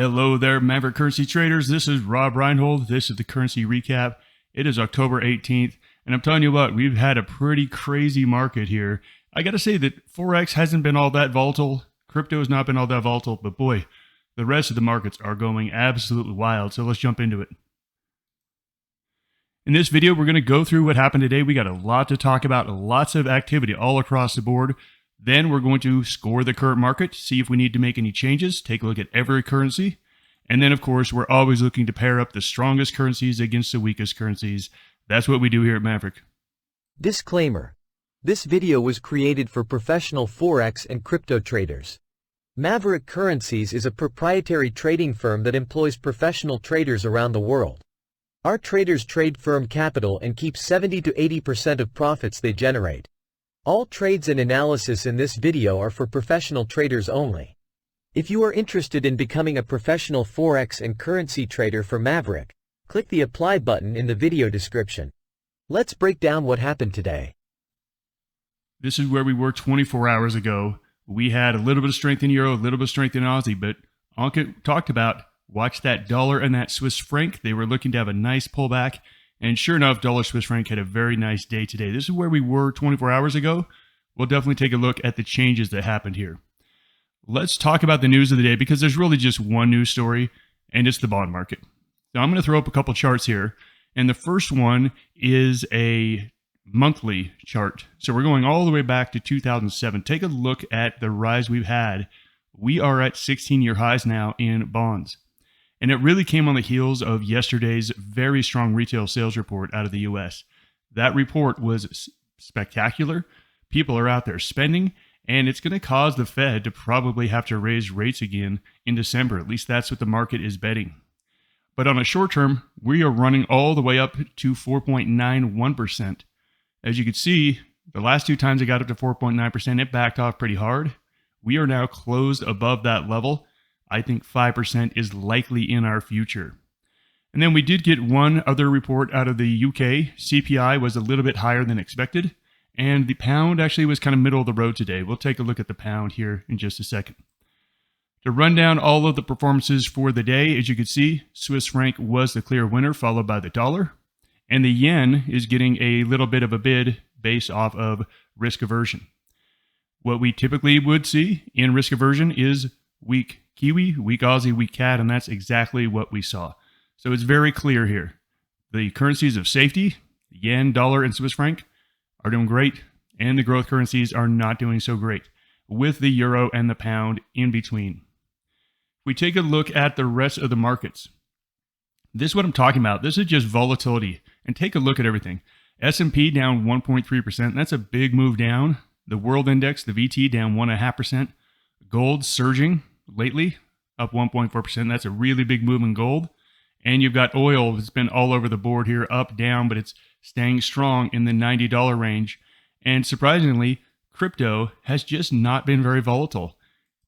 Hello there, Maverick currency traders. This is Rob Reinhold. This is the Currency Recap. It is October 18th, and I'm telling you what, we've had a pretty crazy market here. I got to say that Forex hasn't been all that volatile. Crypto has not been all that volatile, but boy, the rest of the markets are going absolutely wild, so let's jump into it. In this video, we're going to go through what happened today. We got a lot to talk about, lots of activity all across the board. Then we're going to score the current market, see if we need to make any changes, take a look at every currency. And then, of course, we're always looking to pair up the strongest currencies against the weakest currencies. That's what we do here at Maverick. Disclaimer. This video was created for professional Forex and crypto traders. Maverick Currencies is a proprietary trading firm that employs professional traders around the world. Our traders trade firm capital and keep 70 to 80% of profits they generate. All trades and analysis in this video are for professional traders only. If you are interested in becoming a professional Forex and currency trader for Maverick, click the apply button in the video description. Let's break down what happened today. This is where we were 24 hours ago. We had a little bit of strength in Euro, a little bit of strength in Aussie, but Anke talked about watch that dollar and that Swiss franc. They were looking to have a nice pullback. And sure enough, dollar Swiss franc had a very nice day today. This is where we were 24 hours ago. We'll definitely take a look at the changes that happened here. Let's talk about the news of the day because there's really just one news story, and it's the bond market. So I'm going to throw up a couple charts here. And the first one is a monthly chart. So we're going all the way back to 2007. Take a look at the rise we've had. We are at 16-year highs now in bonds. And it really came on the heels of yesterday's very strong retail sales report out of the U.S. That report was spectacular. People are out there spending, and it's going to cause the Fed to probably have to raise rates again in December. At least that's what the market is betting. But on a short term, we are running all the way up to 4.91%. As you can see, the last two times it got up to 4.9%, it backed off pretty hard. We are now closed above that level. I think 5% is likely in our future. And then we did get one other report out of the UK. CPI was a little bit higher than expected, and the pound actually was kind of middle of the road today. We'll take a look at the pound here in just a second. To run down all of the performances for the day, as you can see, Swiss franc was the clear winner, followed by the dollar. And the yen is getting a little bit of a bid based off of risk aversion. What we typically would see in risk aversion is weak Kiwi, weak Aussie, weak CAD, and that's exactly what we saw. So it's very clear here. The currencies of safety, yen, dollar, and Swiss franc, are doing great, and the growth currencies are not doing so great, with the euro and the pound in between. If we take a look at the rest of the markets, this is what I'm talking about. This is just volatility. And take a look at everything. S&P down 1.3%. That's a big move down. The world index, the VT, down 1.5%. Gold surging lately, up 1.4%. That's a really big move in gold. And you've got oil that's been all over the board here, up, down, but it's staying strong in the $90 range. And surprisingly, crypto has just not been very volatile.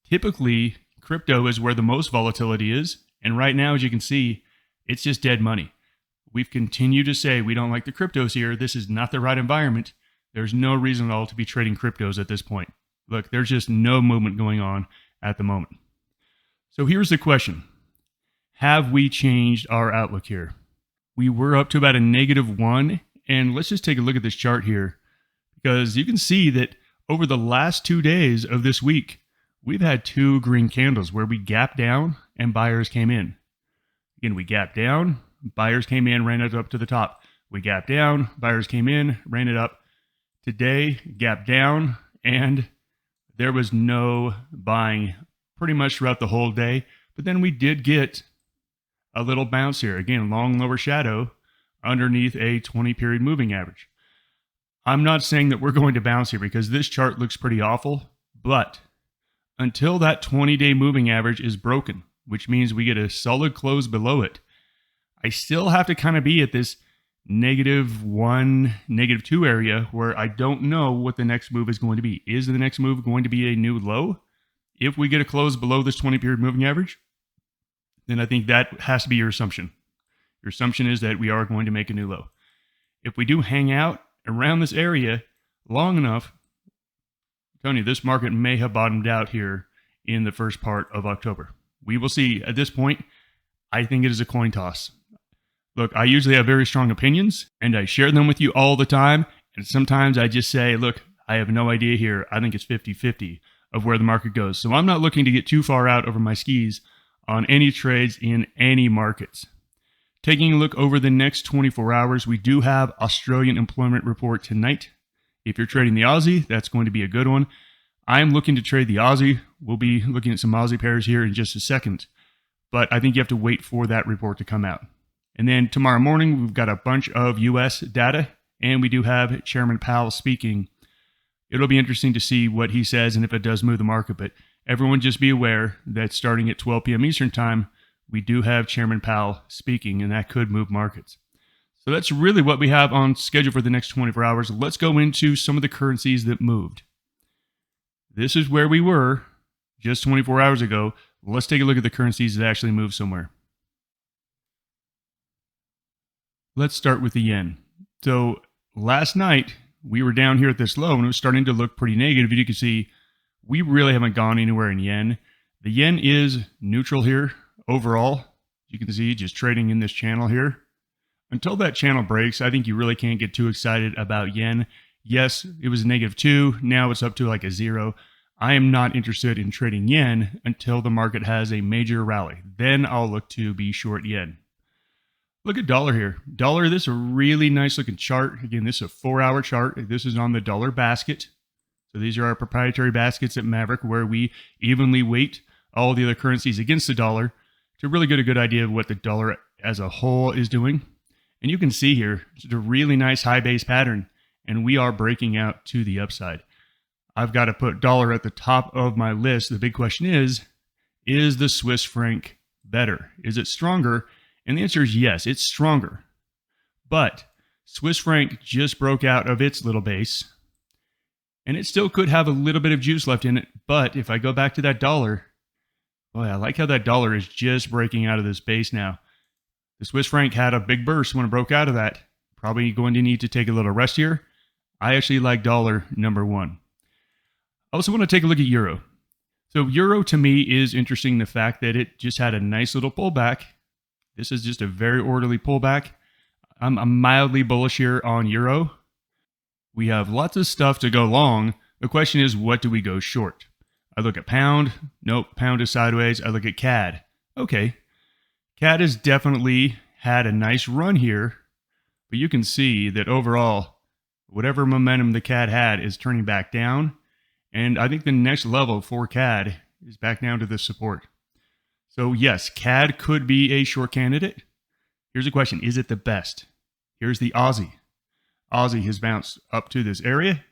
Typically, crypto is where the most volatility is. And right now, as you can see, it's just dead money. We've continued to say we don't like the cryptos here. This is not the right environment. There's no reason at all to be trading cryptos at this point. Look, there's just no movement going on at the moment. So here's the question. Have we changed our outlook here? We were up to about a -1, and let's just take a look at this chart here, because you can see that over the last 2 days of this week, we've had two green candles where we gapped down and buyers came in. Again, we gapped down, buyers came in, ran it up to the top. We gapped down, buyers came in, ran it up. Today, gapped down, and there was no buying pretty much throughout the whole day. But then we did get a little bounce here. Again, long lower shadow underneath a 20-period moving average. I'm not saying that we're going to bounce here because this chart looks pretty awful, but until that 20-day moving average is broken, which means we get a solid close below it, I still have to kind of be at this -1, -2 area where I don't know what the next move is going to be. Is the next move going to be a new low? If we get a close below this 20-period moving average, then I think that has to be your assumption. Your assumption is that we are going to make a new low. If we do hang out around this area long enough, I'm telling you, this market may have bottomed out here in the first part of October. We will see. At this point, I think it is a coin toss. Look, I usually have very strong opinions, and I share them with you all the time. And sometimes I just say, look, I have no idea here. I think it's 50-50 of where the market goes. So I'm not looking to get too far out over my skis on any trades in any markets. Taking a look over the next 24 hours, we do have Australian employment report tonight. If you're trading the Aussie, that's going to be a good one. I'm looking to trade the Aussie. We'll be looking at some Aussie pairs here in just a second. But I think you have to wait for that report to come out. And then tomorrow morning, we've got a bunch of U.S. data, and we do have Chairman Powell speaking. It'll be interesting to see what he says and if it does move the market. But everyone just be aware that starting at 12 p.m. Eastern Time, we do have Chairman Powell speaking, and that could move markets. So that's really what we have on schedule for the next 24 hours. Let's go into some of the currencies that moved. This is where we were just 24 hours ago. Let's take a look at the currencies that actually moved somewhere. Let's start with the yen. So last night, we were down here at this low, and it was starting to look pretty negative. You can see we really haven't gone anywhere in yen. The yen is neutral here overall. You can see just trading in this channel here. Until that channel breaks, I think you really can't get too excited about yen. Yes, it was -2. Now it's up to like a 0. I am not interested in trading yen until the market has a major rally. Then I'll look to be short yen. Look at dollar here. Dollar, this is a really nice looking chart. Again, this is a 4-hour chart. This is on the dollar basket. So these are our proprietary baskets at Maverick, where we evenly weight all the other currencies against the dollar to really get a good idea of what the dollar as a whole is doing. And you can see here, it's a really nice high base pattern, and we are breaking out to the upside. I've got to put dollar at the top of my list. The big question is the Swiss franc better? Is it stronger? And the answer is yes, it's stronger. But Swiss franc just broke out of its little base, and it still could have a little bit of juice left in it. But if I go back to that dollar, boy, I like how that dollar is just breaking out of this base now. The Swiss franc had a big burst when it broke out of that. Probably going to need to take a little rest here. I actually like dollar number 1. I also want to take a look at euro. So euro to me is interesting, the fact that it just had a nice little pullback. This is just a very orderly pullback. I'm mildly bullish here on euro. We have lots of stuff to go long. The question is, what do we go short? I look at pound. Nope, pound is sideways. I look at CAD. Okay. CAD has definitely had a nice run here, but you can see that overall, whatever momentum the CAD had is turning back down. And I think the next level for CAD is back down to the support. So yes, CAD could be a short candidate. Here's a question. Is it the best? Here's the Aussie. Aussie has bounced up to this area.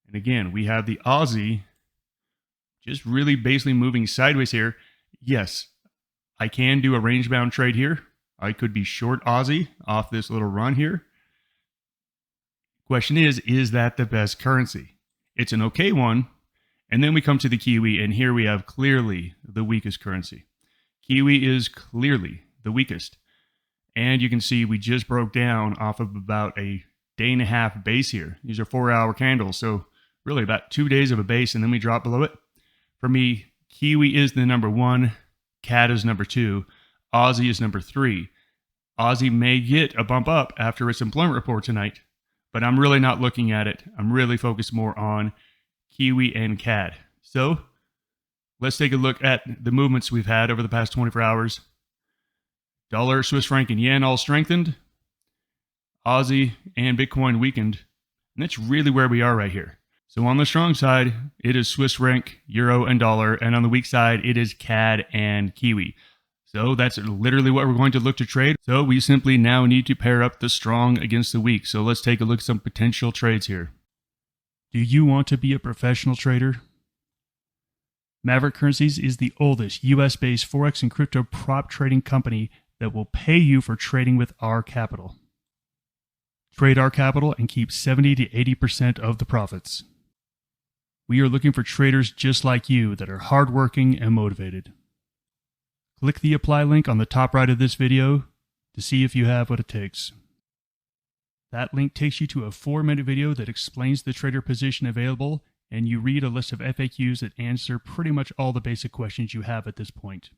And again, we have the Aussie just really basically moving sideways here. Yes, I can do a range-bound trade here. I could be short Aussie off this little run here. Question is that the best currency? It's an okay one. And then we come to the Kiwi, and here we have clearly the weakest currency. Kiwi is clearly the weakest. And you can see we just broke down off of about a day and a half base here. These are 4-hour candles, so really about 2 days of a base, and then we drop below it. For me, Kiwi is the number 1, CAD is number 2, Aussie is number 3. Aussie may get a bump up after its employment report tonight, but I'm really not looking at it. I'm really focused more on Kiwi and CAD. So let's take a look at the movements we've had over the past 24 hours. Dollar, Swiss franc, and yen all strengthened. Aussie and Bitcoin weakened. And that's really where we are right here. So on the strong side, it is Swiss franc, euro, and dollar. And on the weak side, it is CAD and Kiwi. So that's literally what we're going to look to trade. So we simply now need to pair up the strong against the weak. So let's take a look at some potential trades here. Do you want to be a professional trader? Maverick Currencies is the oldest US-based Forex and crypto prop trading company that will pay you for trading with our capital. Trade our capital and keep 70 to 80% of the profits. We are looking for traders just like you that are hardworking and motivated. Click the apply link on the top right of this video to see if you have what it takes. That link takes you to a 4-minute video that explains the trader position available and you read a list of FAQs that answer pretty much all the basic questions you have at this point.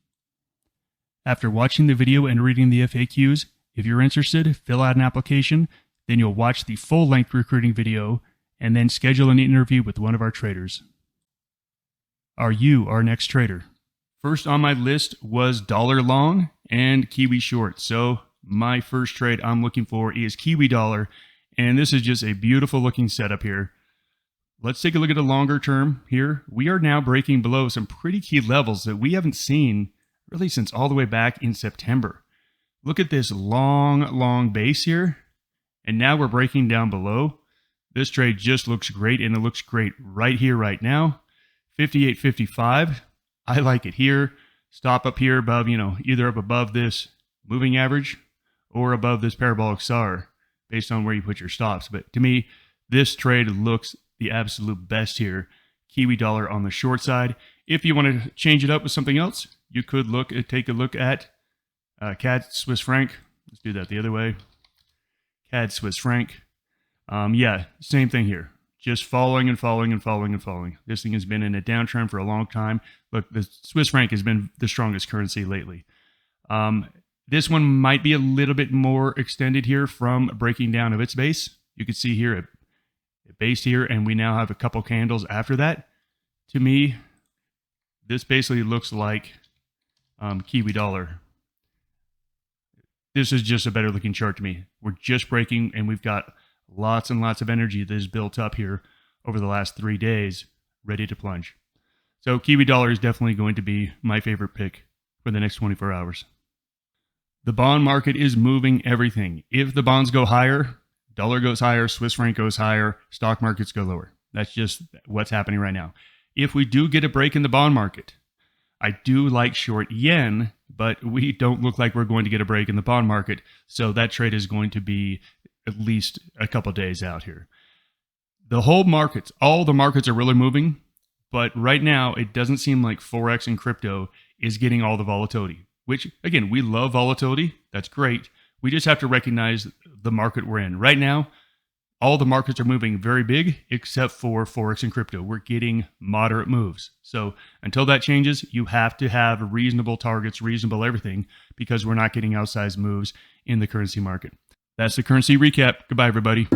After watching the video and reading the FAQs, if you're interested, fill out an application, then you'll watch the full-length recruiting video, and then schedule an interview with one of our traders. Are you our next trader? First on my list was dollar long and Kiwi short. So my first trade I'm looking for is Kiwi dollar, and this is just a beautiful looking setup here. Let's take a look at a longer term here. We are now breaking below some pretty key levels that we haven't seen really since all the way back in September. Look at this long base here, and now we're breaking down below. This trade just looks great, and it looks great right here, right now. 58.55. I like it here. Stop up here above, either up above this moving average or above this parabolic SAR based on where you put your stops. But to me, this trade looks the absolute best here. Kiwi dollar on the short side. If you want to change it up with something else, you could take a look at CAD Swiss franc. Let's do that the other way. CAD Swiss franc. Yeah, same thing here. Just falling and falling and falling and falling. This thing has been in a downtrend for a long time. Look, the Swiss franc has been the strongest currency lately. This one might be a little bit more extended here from breaking down of its base. You can see here it based here, and we now have a couple candles after that. To me, this basically looks like Kiwi dollar. This is just a better looking chart to me. We're just breaking, and we've got lots and lots of energy that is built up here over the last 3 days, ready to plunge. So Kiwi dollar is definitely going to be my favorite pick for the next 24 hours. The bond market is moving everything. If the bonds go higher, dollar goes higher, Swiss franc goes higher, stock markets go lower. That's just what's happening right now. If we do get a break in the bond market, I do like short yen, but we don't look like we're going to get a break in the bond market. So that trade is going to be at least a couple days out here. The whole markets, all the markets are really moving, but right now it doesn't seem like Forex and crypto is getting all the volatility, which again, we love volatility. That's great. We just have to recognize the market we're in. Right now, all the markets are moving very big except for Forex and crypto. We're getting moderate moves. So until that changes, you have to have reasonable targets, reasonable everything, because we're not getting outsized moves in the currency market. That's the currency recap. Goodbye, everybody.